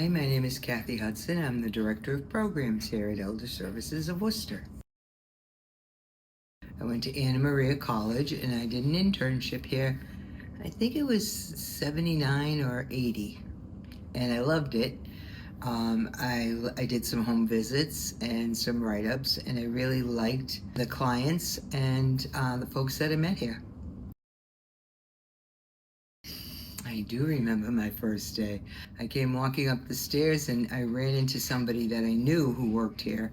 Hi, my name is Kathie Hudson. I'm the Director of Programs here at Elder Services of Worcester. I went to Anna Maria College and I did an internship here. I think it was 79 or 80, and I loved it. I did some home visits and some write-ups, and I really liked the clients and the folks that I met here. I do remember my first day. I came walking up the stairs and I ran into somebody that I knew who worked here,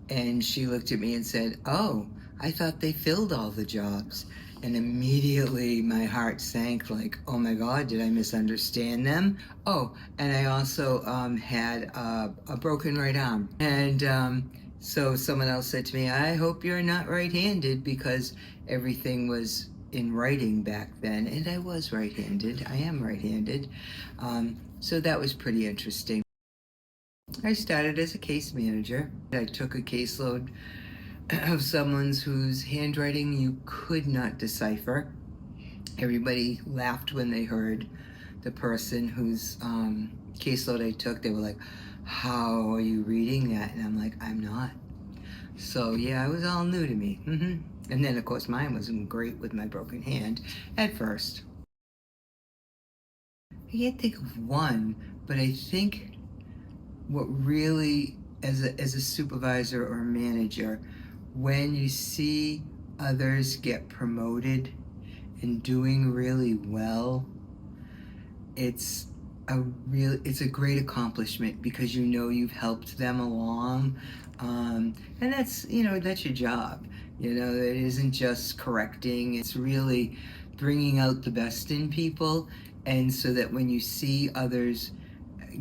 and she looked at me and said, "Oh, I thought they filled all the jobs." And immediately my heart sank, like, oh my God, did I misunderstand them? Oh, and I also had a broken right arm. And so someone else said to me, "I hope you're not right-handed," because everything was in writing back then. And I was right-handed. I am right-handed. So that was pretty interesting. I started as a case manager. I took a caseload of someone's whose handwriting you could not decipher. Everybody laughed when they heard the person whose caseload I took. They were like, "How are you reading that?" And I'm like, "I'm not." So yeah, it was all new to me. And then of course mine wasn't great with my broken hand at first. I can't think of one, but I think what really, as a supervisor or manager, when you see others get promoted and doing really well, it's it's a great accomplishment because you know you've helped them along, and that's your job. It isn't just correcting; it's really bringing out the best in people, and so that when you see others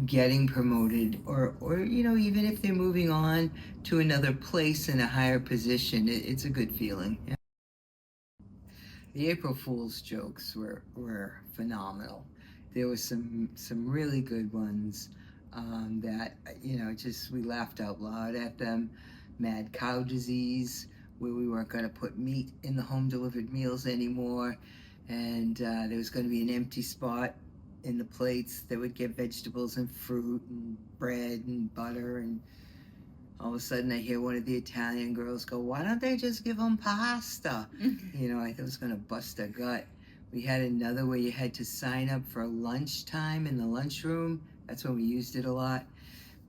getting promoted, or even if they're moving on to another place in a higher position, it's a good feeling. Yeah. The April Fool's jokes were phenomenal. There was some really good ones, that just we laughed out loud at them. Mad cow disease, where we weren't going to put meat in the home delivered meals anymore, and there was going to be an empty spot in the plates that would get vegetables and fruit and bread and butter, and all of a sudden I hear one of the Italian girls go, "Why don't they just give them pasta?" I thought it was going to bust a gut. We had another where you had to sign up for lunchtime in the lunchroom. That's when we used it a lot.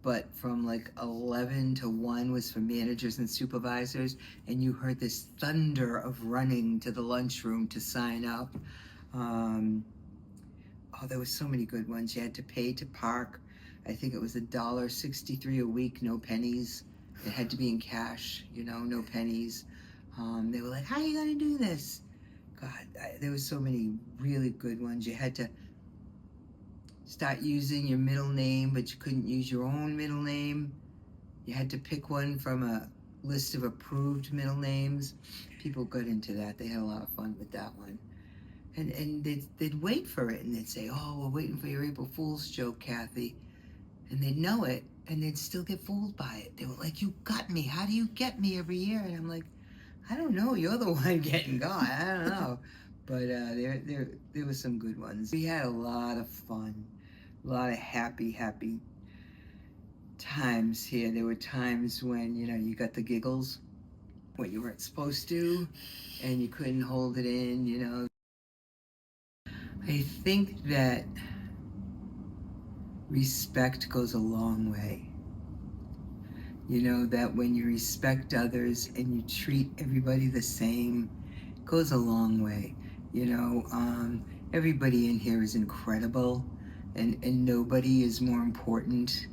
But from like 11 to 1 was for managers and supervisors, and you heard this thunder of running to the lunchroom to sign up. Oh, there were so many good ones. You had to pay to park. I think it was $1.63 a week, no pennies. It had to be in cash, no pennies. They were like, "How are you going to do this?" God, there were so many really good ones. You had to start using your middle name, but you couldn't use your own middle name. You had to pick one from a list of approved middle names. People got into that. They had a lot of fun with that one. And they'd wait for it, and they'd say, "Oh, we're waiting for your April Fool's joke, Kathie." And they'd know it, and they'd still get fooled by it. They were like, "You got me. How do you get me every year?" And I'm like, "I don't know. You're the one getting got. I don't know." But there were some good ones. We had a lot of fun, a lot of happy times here. There were times when, you got the giggles when you weren't supposed to, and you couldn't hold it in. I think that respect goes a long way. That when you respect others and you treat everybody the same, it goes a long way. Everybody in here is incredible, and nobody is more important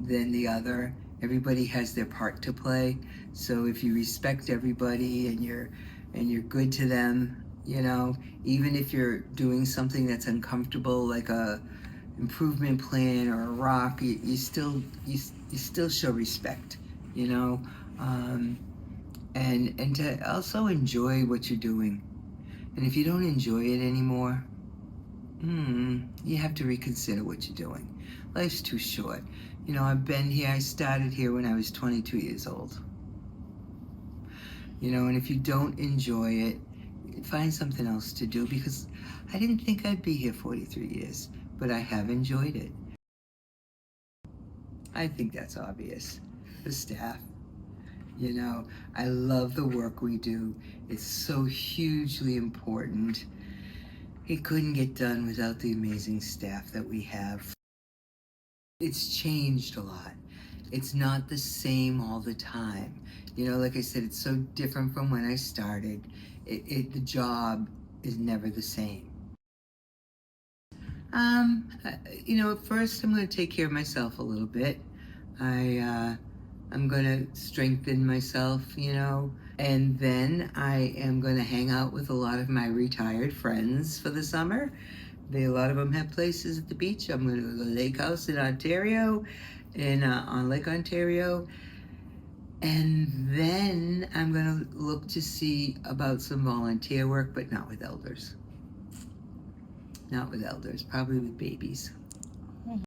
than the other. Everybody has their part to play. So if you respect everybody and you're good to them, even if you're doing something that's uncomfortable, like a improvement plan or a rock, you still show respect, you know, um, and to also enjoy what you're doing. And if you don't enjoy it anymore, you have to reconsider what you're doing. Life's too short. I've been here. I started here when I was 22 years old. And if you don't enjoy it, find something else to do, because I didn't think I'd be here 43 years, but I have enjoyed it. I think that's obvious. The staff. You know, I love the work we do. It's so hugely important. It couldn't get done without the amazing staff that we have. It's changed a lot. It's not the same all the time. You know, like I said, it's so different from when I started. The job is never the same. You know, at first I'm going to take care of myself a little bit. I'm going to strengthen myself, you know, and then I am going to hang out with a lot of my retired friends for the summer. A lot of them have places at the beach. I'm going to go to the lake house in Ontario, on Lake Ontario, and then I'm going to look to see about some volunteer work, but not with elders. Not with elders, probably with babies.